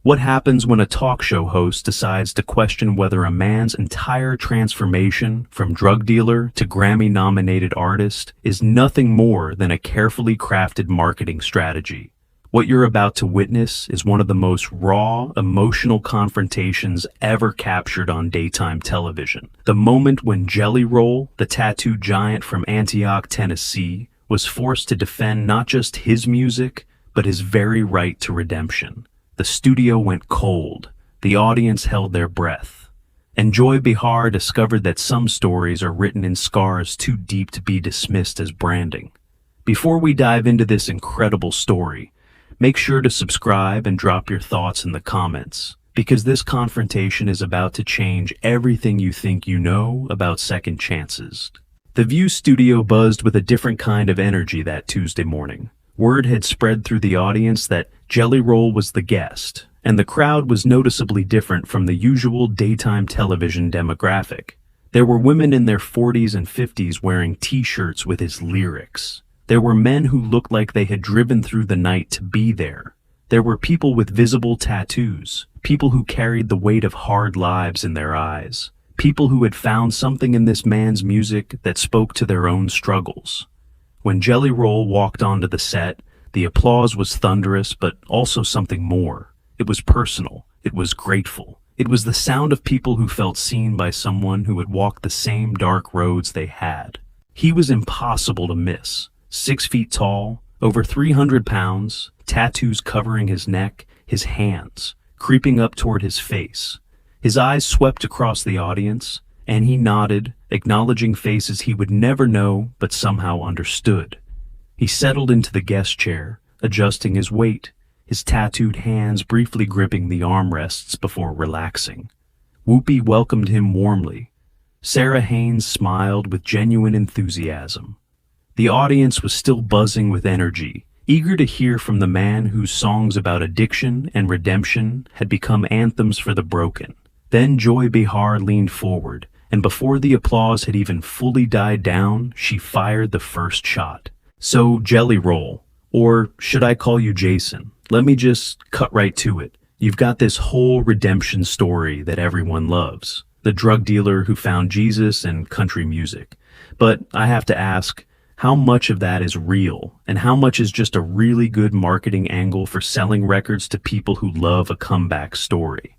What happens when a talk show host decides to question whether a man's entire transformation from drug dealer to Grammy-nominated artist is nothing more than a carefully crafted marketing strategy? What you're about to witness is one of the most raw, emotional confrontations ever captured on daytime television. The moment when Jelly Roll, the tattooed giant from Antioch, Tennessee, was forced to defend not just his music, but his very right to redemption. The studio went cold. The audience held their breath. And Joy Behar discovered that some stories are written in scars too deep to be dismissed as branding. Before we dive into this incredible story, make sure to subscribe and drop your thoughts in the comments, because this confrontation is about to change everything you think you know about second chances. The View studio buzzed with a different kind of energy that Tuesday morning. Word had spread through the audience that Jelly Roll was the guest, and the crowd was noticeably different from the usual daytime television demographic. There were women in their 40s and 50s wearing t-shirts with his lyrics. There were men who looked like they had driven through the night to be there. There were people with visible tattoos, people who carried the weight of hard lives in their eyes, people who had found something in this man's music that spoke to their own struggles. When Jelly Roll walked onto the set, the applause was thunderous, but also something more. It was personal. It was grateful. It was the sound of people who felt seen by someone who had walked the same dark roads they had. He was impossible to miss. 6 feet tall, over 300 pounds, tattoos covering his neck, his hands, creeping up toward his face. His eyes swept across the audience, and he nodded, acknowledging faces he would never know but somehow understood. He settled into the guest chair, adjusting his weight, his tattooed hands briefly gripping the armrests before relaxing. Whoopi welcomed him warmly. Sarah Haynes smiled with genuine enthusiasm. The audience was still buzzing with energy, eager to hear from the man whose songs about addiction and redemption had become anthems for the broken. Then Joy Behar leaned forward, and before the applause had even fully died down, she fired the first shot. So, Jelly Roll, or should I call you Jason? Let me just cut right to it. You've got this whole redemption story that everyone loves. The drug dealer who found Jesus and country music. But I have to ask, how much of that is real, and how much is just a really good marketing angle for selling records to people who love a comeback story?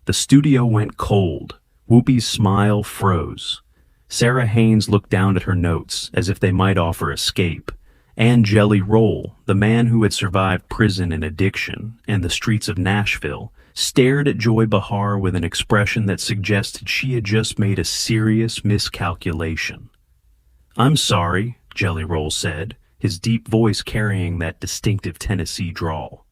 The studio went cold. Whoopi's smile froze. Sarah Haynes looked down at her notes, as if they might offer escape. And Jelly Roll, the man who had survived prison and addiction and the streets of Nashville, stared at Joy Behar with an expression that suggested she had just made a serious miscalculation. "I'm sorry," Jelly Roll said, his deep voice carrying that distinctive Tennessee drawl.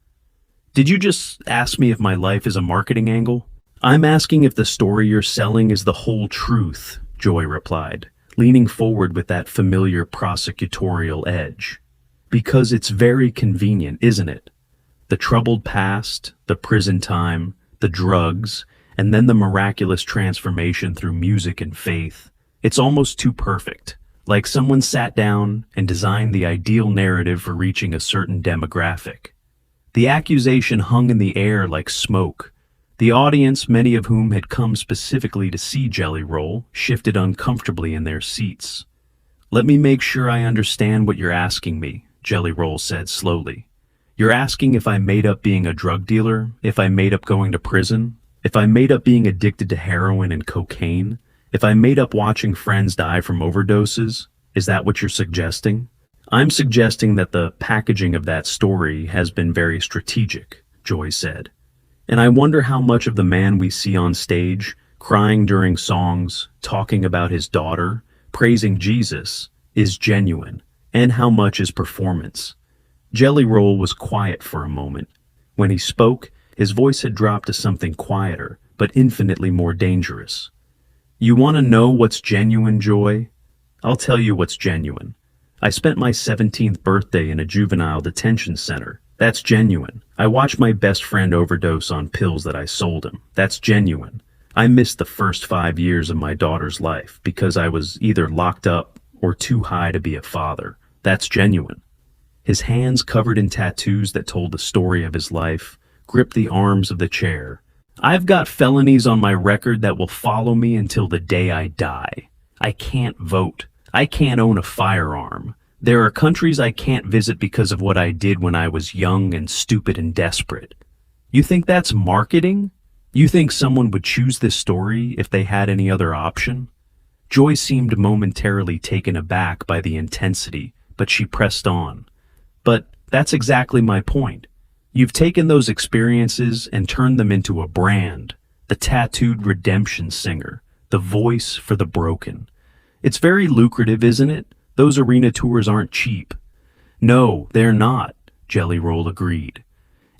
"Did you just ask me if my life is a marketing angle?" "I'm asking if the story you're selling is the whole truth," Joy replied, leaning forward with that familiar prosecutorial edge. "Because it's very convenient, isn't it? The troubled past, the prison time, the drugs, and then the miraculous transformation through music and faith. It's almost too perfect, like someone sat down and designed the ideal narrative for reaching a certain demographic." The accusation hung in the air like smoke. The audience, many of whom had come specifically to see Jelly Roll, shifted uncomfortably in their seats. "Let me make sure I understand what you're asking me," Jelly Roll said slowly. "You're asking if I made up being a drug dealer, if I made up going to prison, if I made up being addicted to heroin and cocaine, if I made up watching friends die from overdoses? Is that what you're suggesting?" "I'm suggesting that the packaging of that story has been very strategic," Joy said. "And I wonder how much of the man we see on stage, crying during songs, talking about his daughter, praising Jesus, is genuine, and how much is performance." Jelly Roll was quiet for a moment. When he spoke, his voice had dropped to something quieter, but infinitely more dangerous. "You want to know what's genuine, Joy? I'll tell you what's genuine. I spent my 17th birthday in a juvenile detention center. That's genuine. I watched my best friend overdose on pills that I sold him. That's genuine. I missed the first 5 years of my daughter's life because I was either locked up or too high to be a father. That's genuine." His hands covered in tattoos that told the story of his life gripped the arms of the chair. "I've got felonies on my record that will follow me until the day I die. I can't vote. I can't own a firearm. There are countries I can't visit because of what I did when I was young and stupid and desperate." You think that's marketing? You think someone would choose this story if they had any other option? Joy seemed momentarily taken aback by the intensity, but she pressed on. "But that's exactly my point. You've taken those experiences and turned them into a brand, the tattooed redemption singer, the voice for the broken. It's very lucrative, isn't it? Those arena tours aren't cheap." "No, they're not," Jelly Roll agreed.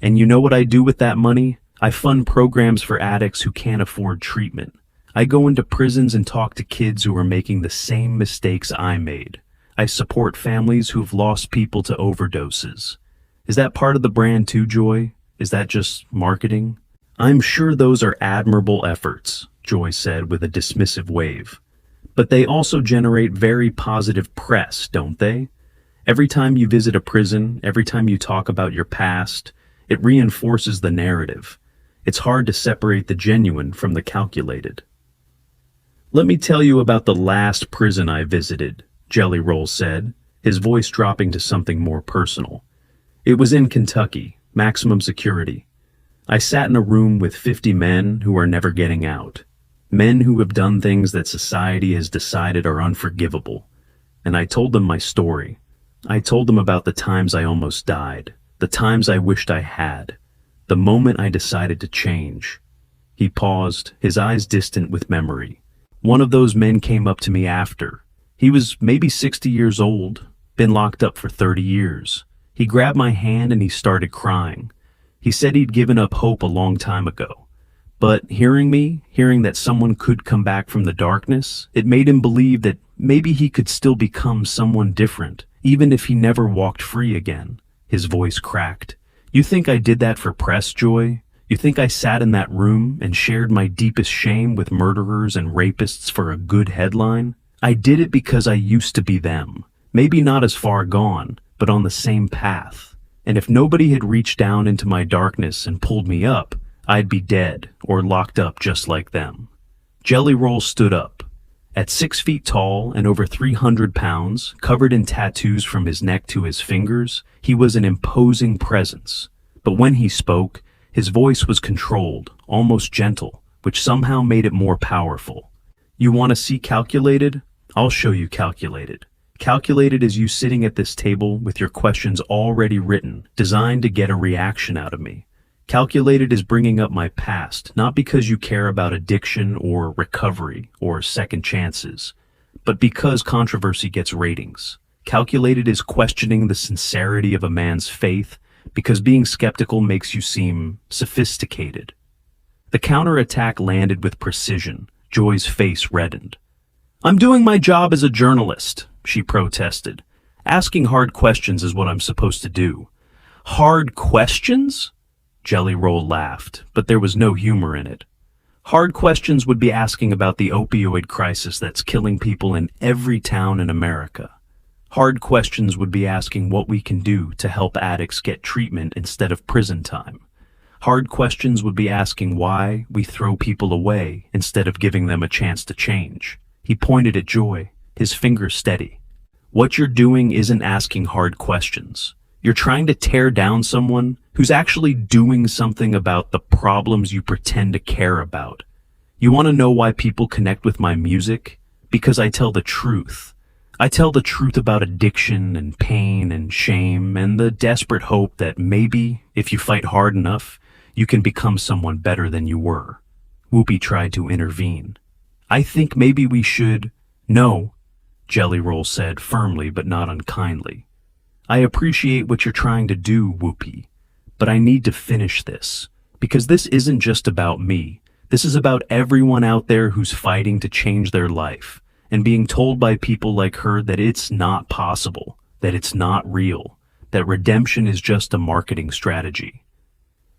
"And you know what I do with that money? I fund programs for addicts who can't afford treatment. I go into prisons and talk to kids who are making the same mistakes I made. I support families who've lost people to overdoses. Is that part of the brand too, Joy? Is that just marketing?" "I'm sure those are admirable efforts," Joy said with a dismissive wave. "But they also generate very positive press, don't they? Every time you visit a prison, every time you talk about your past, it reinforces the narrative. It's hard to separate the genuine from the calculated." "Let me tell you about the last prison I visited," Jelly Roll said, his voice dropping to something more personal. "It was in Kentucky, maximum security. I sat in a room with 50 men who are never getting out. Men who have done things that society has decided are unforgivable. And I told them my story. I told them about the times I almost died, the times I wished I had, the moment I decided to change." He paused, his eyes distant with memory. "One of those men came up to me after. He was maybe 60 years old, been locked up for 30 years. He grabbed my hand and he started crying. He said he'd given up hope a long time ago. But hearing that someone could come back from the darkness, it made him believe that maybe he could still become someone different, even if he never walked free again." His voice cracked. "You think I did that for press, Joy? You think I sat in that room and shared my deepest shame with murderers and rapists for a good headline? I did it because I used to be them. Maybe not as far gone, but on the same path. And if nobody had reached down into my darkness and pulled me up, I'd be dead or locked up just like them." Jelly Roll stood up. At 6 feet tall and over 300 pounds, covered in tattoos from his neck to his fingers, he was an imposing presence. But when he spoke, his voice was controlled, almost gentle, which somehow made it more powerful. "You want to see calculated? I'll show you calculated. Calculated is you sitting at this table with your questions already written, designed to get a reaction out of me. Calculated is bringing up my past, not because you care about addiction or recovery or second chances, but because controversy gets ratings. Calculated is questioning the sincerity of a man's faith because being skeptical makes you seem sophisticated." The counterattack landed with precision. Joy's face reddened. "I'm doing my job as a journalist," she protested. "Asking hard questions is what I'm supposed to do." "Hard questions?" Jelly Roll laughed, but there was no humor in it. "Hard questions would be asking about the opioid crisis that's killing people in every town in America. Hard questions would be asking what we can do to help addicts get treatment instead of prison time. Hard questions would be asking why we throw people away instead of giving them a chance to change." He pointed at Joy, his finger steady. "What you're doing isn't asking hard questions. You're trying to tear down someone who's actually doing something about the problems you pretend to care about. You want to know why people connect with my music? Because I tell the truth. I tell the truth about addiction and pain and shame and the desperate hope that maybe, if you fight hard enough, you can become someone better than you were." Whoopi tried to intervene. "I think maybe we should—" "No," Jelly Roll said firmly but not unkindly. "I appreciate what you're trying to do, Whoopi, but I need to finish this, because this isn't just about me. This is about everyone out there who's fighting to change their life and being told by people like her that it's not possible, that it's not real, that redemption is just a marketing strategy."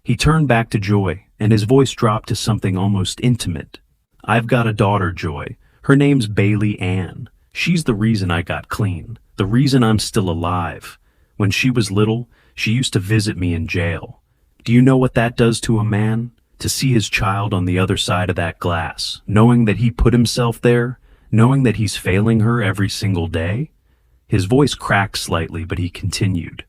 He turned back to Joy, and his voice dropped to something almost intimate. "I've got a daughter, Joy. Her name's Bailey Ann. She's the reason I got clean, the reason I'm still alive. When she was little, she used to visit me in jail. Do you know what that does to a man? To see his child on the other side of that glass, knowing that he put himself there, knowing that he's failing her every single day? His voice cracked slightly, but he continued.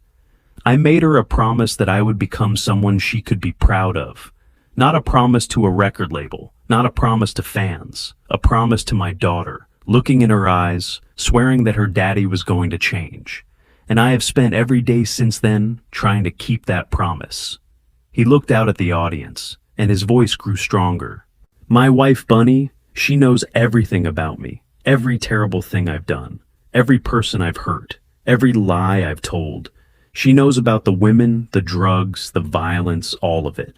I made her a promise that I would become someone she could be proud of. Not a promise to a record label, not a promise to fans, a promise to my daughter, looking in her eyes, swearing that her daddy was going to change. And I have spent every day since then trying to keep that promise. He looked out at the audience, and his voice grew stronger. My wife, Bunny, she knows everything about me, every terrible thing I've done, every person I've hurt, every lie I've told. She knows about the women, the drugs, the violence, all of it.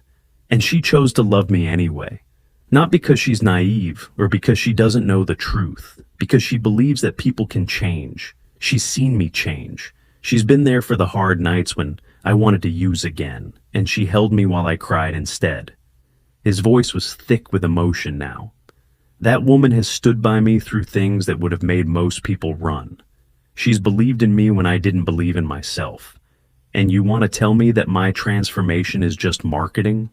And she chose to love me anyway. Not because she's naive or because she doesn't know the truth, because she believes that people can change. She's seen me change. She's been there for the hard nights when I wanted to use again, and she held me while I cried instead. His voice was thick with emotion now. That woman has stood by me through things that would have made most people run. She's believed in me when I didn't believe in myself. And you want to tell me that my transformation is just marketing?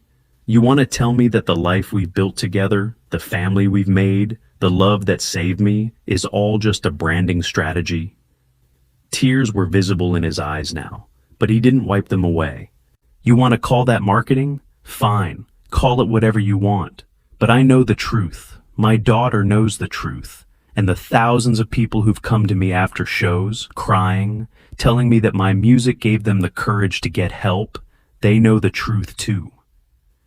You want to tell me that the life we've built together, the family we've made, the love that saved me, is all just a branding strategy? Tears were visible in his eyes now, but he didn't wipe them away. You want to call that marketing? Fine, call it whatever you want. But I know the truth. My daughter knows the truth. And the thousands of people who've come to me after shows, crying, telling me that my music gave them the courage to get help, they know the truth too.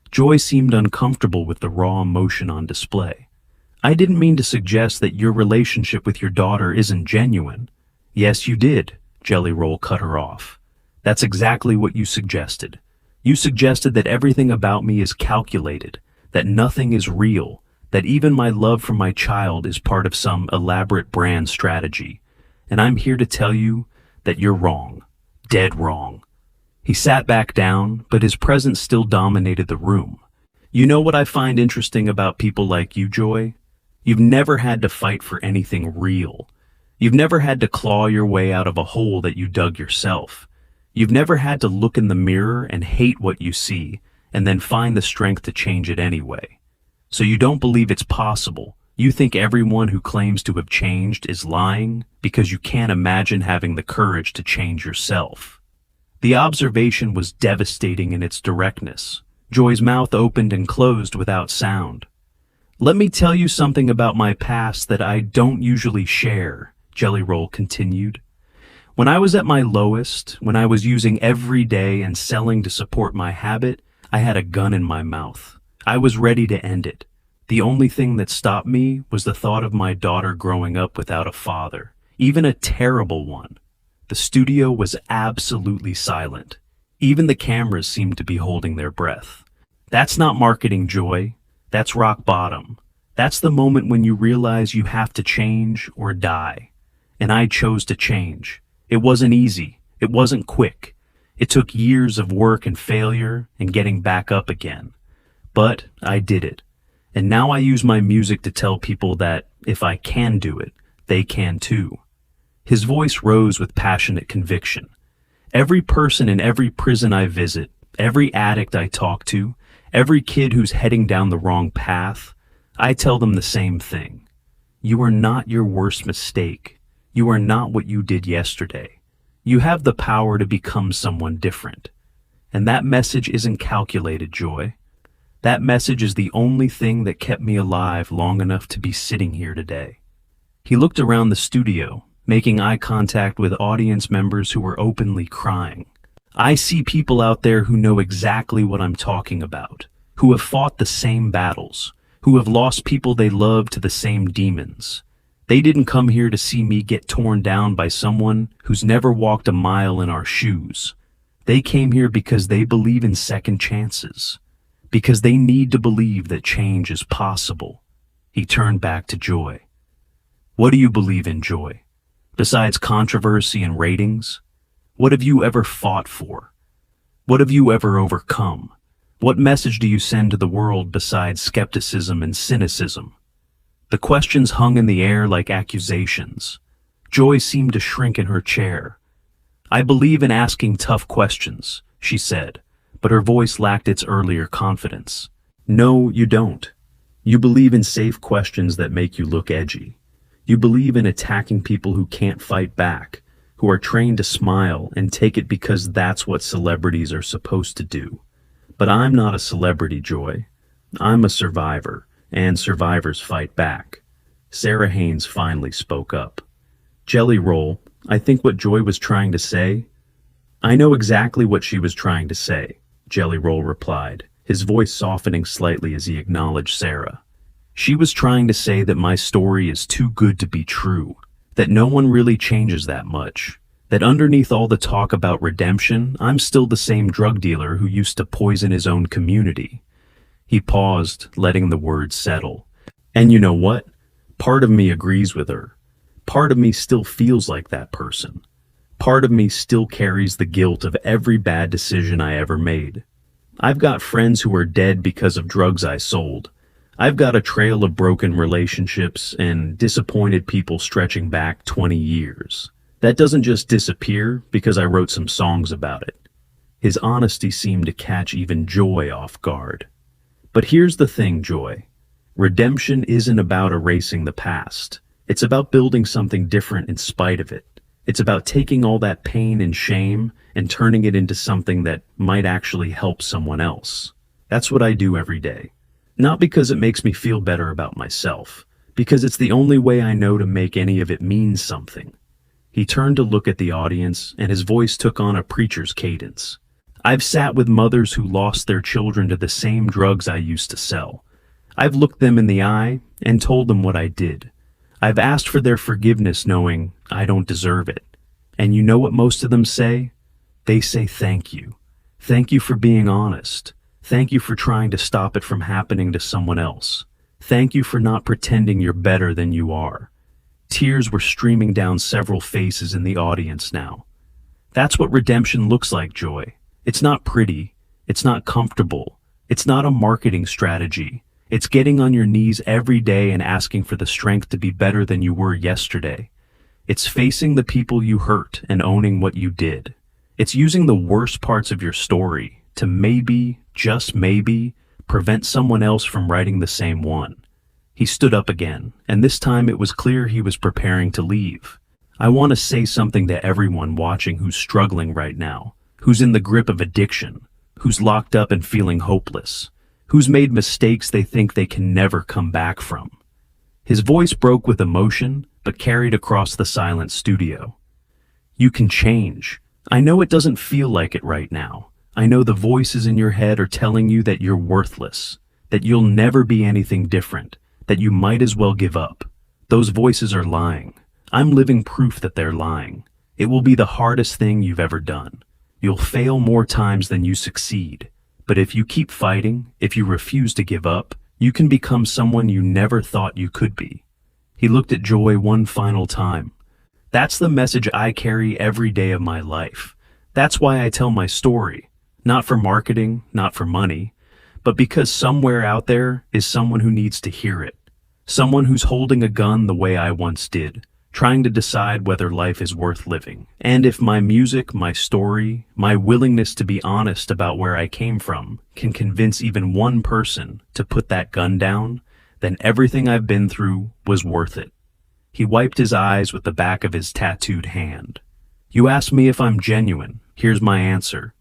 Joy seemed uncomfortable with the raw emotion on display. I didn't mean to suggest that your relationship with your daughter isn't genuine. Yes, you did, Jelly Roll cut her off. That's exactly what you suggested. You suggested that everything about me is calculated, that nothing is real, that even my love for my child is part of some elaborate brand strategy. And I'm here to tell you that you're wrong. Dead wrong. He sat back down, but his presence still dominated the room. You know what I find interesting about people like you, Joy? You've never had to fight for anything real. You've never had to claw your way out of a hole that you dug yourself. You've never had to look in the mirror and hate what you see, and then find the strength to change it anyway. So you don't believe it's possible. You think everyone who claims to have changed is lying because you can't imagine having the courage to change yourself. The observation was devastating in its directness. Joy's mouth opened and closed without sound. Let me tell you something about my past that I don't usually share, Jelly Roll continued. When I was at my lowest, when I was using every day and selling to support my habit, I had a gun in my mouth. I was ready to end it. The only thing that stopped me was the thought of my daughter growing up without a father, even a terrible one. The studio was absolutely silent. Even the cameras seemed to be holding their breath. That's not marketing, Joy. That's rock bottom. That's the moment when you realize you have to change or die. And I chose to change. It wasn't easy. It wasn't quick. It took years of work and failure and getting back up again. But I did it. And now I use my music to tell people that if I can do it, they can too. His voice rose with passionate conviction. Every person in every prison I visit, every addict I talk to, every kid who's heading down the wrong path, I tell them the same thing. You are not your worst mistake. You are not what you did yesterday. You have the power to become someone different. And that message isn't calculated, Joy. That message is the only thing that kept me alive long enough to be sitting here today. He looked around the studio, making eye contact with audience members who were openly crying. I see people out there who know exactly what I'm talking about, who have fought the same battles, who have lost people they love to the same demons. They didn't come here to see me get torn down by someone who's never walked a mile in our shoes. They came here because they believe in second chances, because they need to believe that change is possible. He turned back to Joy. What do you believe in, Joy? Besides controversy and ratings, what have you ever fought for? What have you ever overcome? What message do you send to the world besides skepticism and cynicism? The questions hung in the air like accusations. Joy seemed to shrink in her chair. I believe in asking tough questions, she said, but her voice lacked its earlier confidence. No, you don't. You believe in safe questions that make you look edgy. You believe in attacking people who can't fight back, who are trained to smile and take it because that's what celebrities are supposed to do. But I'm not a celebrity, Joy. I'm a survivor, and survivors fight back. Sarah Haynes finally spoke up. Jelly Roll, I think what Joy was trying to say. I know exactly what she was trying to say, Jelly Roll replied, his voice softening slightly as he acknowledged Sarah. She was trying to say that my story is too good to be true, that no one really changes that much, that underneath all the talk about redemption, I'm still the same drug dealer who used to poison his own community. He paused, letting the words settle. And you know what? Part of me agrees with her. Part of me still feels like that person. Part of me still carries the guilt of every bad decision I ever made. I've got friends who are dead because of drugs I sold. I've got a trail of broken relationships and disappointed people stretching back 20 years. That doesn't just disappear because I wrote some songs about it. His honesty seemed to catch even Joy off guard. But here's the thing, Joy. Redemption isn't about erasing the past. It's about building something different in spite of it. It's about taking all that pain and shame and turning it into something that might actually help someone else. That's what I do every day. Not because it makes me feel better about myself, because it's the only way I know to make any of it mean something. He turned to look at the audience, and his voice took on a preacher's cadence. I've sat with mothers who lost their children to the same drugs I used to sell. I've looked them in the eye and told them what I did. I've asked for their forgiveness knowing I don't deserve it. And you know what most of them say? They say thank you. Thank you for being honest. Thank you for trying to stop it from happening to someone else. Thank you for not pretending you're better than you are. Tears were streaming down several faces in the audience now. That's what redemption looks like, Joy. It's not pretty. It's not comfortable. It's not a marketing strategy. It's getting on your knees every day and asking for the strength to be better than you were yesterday. It's facing the people you hurt and owning what you did. It's using the worst parts of your story to maybe, just maybe, prevent someone else from writing the same one. He stood up again, and this time it was clear he was preparing to leave. I want to say something to everyone watching who's struggling right now, who's in the grip of addiction, who's locked up and feeling hopeless, who's made mistakes they think they can never come back from. His voice broke with emotion, but carried across the silent studio. You can change. I know it doesn't feel like it right now. I know the voices in your head are telling you that you're worthless, that you'll never be anything different, that you might as well give up. Those voices are lying. I'm living proof that they're lying. It will be the hardest thing you've ever done. You'll fail more times than you succeed. But if you keep fighting, if you refuse to give up, you can become someone you never thought you could be. He looked at Joy one final time. That's the message I carry every day of my life. That's why I tell my story. Not for marketing, not for money, but because somewhere out there is someone who needs to hear it. Someone who's holding a gun the way I once did, trying to decide whether life is worth living. And if my music, my story, my willingness to be honest about where I came from can convince even one person to put that gun down, then everything I've been through was worth it. He wiped his eyes with the back of his tattooed hand. You asked me if I'm genuine. Here's my answer.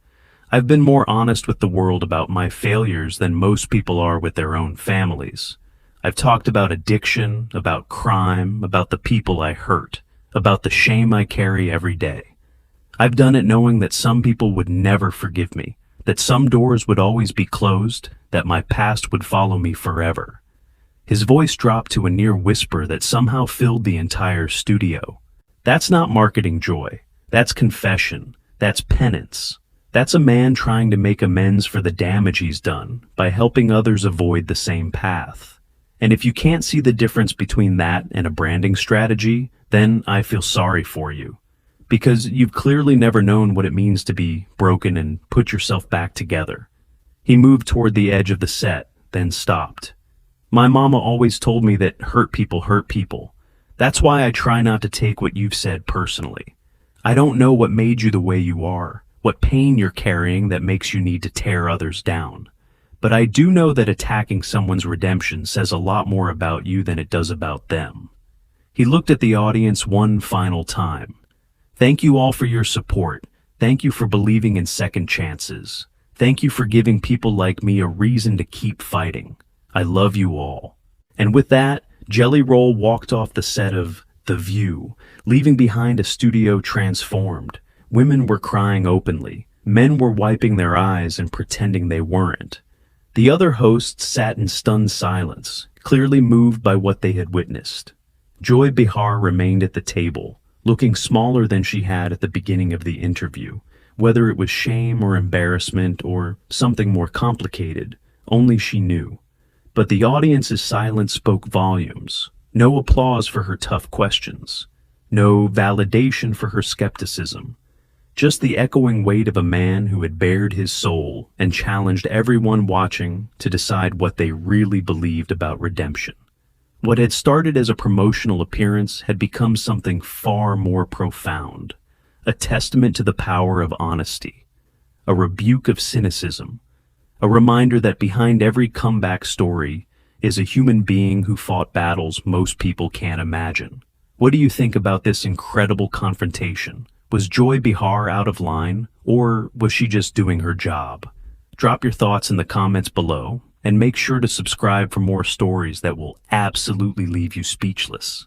I've been more honest with the world about my failures than most people are with their own families. I've talked about addiction, about crime, about the people I hurt, about the shame I carry every day. I've done it knowing that some people would never forgive me, that some doors would always be closed, that my past would follow me forever. His voice dropped to a near whisper that somehow filled the entire studio. That's not marketing, Joy. That's confession. That's penance. That's a man trying to make amends for the damage he's done by helping others avoid the same path. And if you can't see the difference between that and a branding strategy, then I feel sorry for you. Because you've clearly never known what it means to be broken and put yourself back together. He moved toward the edge of the set, then stopped. My mama always told me that hurt people hurt people. That's why I try not to take what you've said personally. I don't know what made you the way you are, what pain you're carrying that makes you need to tear others down. But I do know that attacking someone's redemption says a lot more about you than it does about them. He looked at the audience one final time. Thank you all for your support. Thank you for believing in second chances. Thank you for giving people like me a reason to keep fighting. I love you all. And with that, Jelly Roll walked off the set of The View, leaving behind a studio transformed. Women were crying openly. Men were wiping their eyes and pretending they weren't. The other hosts sat in stunned silence, clearly moved by what they had witnessed. Joy Behar remained at the table, looking smaller than she had at the beginning of the interview. Whether it was shame or embarrassment or something more complicated, only she knew. But the audience's silence spoke volumes. No applause for her tough questions. No validation for her skepticism. Just the echoing weight of a man who had bared his soul and challenged everyone watching to decide what they really believed about redemption. What had started as a promotional appearance had become something far more profound, a testament to the power of honesty, a rebuke of cynicism, a reminder that behind every comeback story is a human being who fought battles most people can't imagine. What do you think about this incredible confrontation? Was Joy Behar out of line, or was she just doing her job? Drop your thoughts in the comments below, and make sure to subscribe for more stories that will absolutely leave you speechless.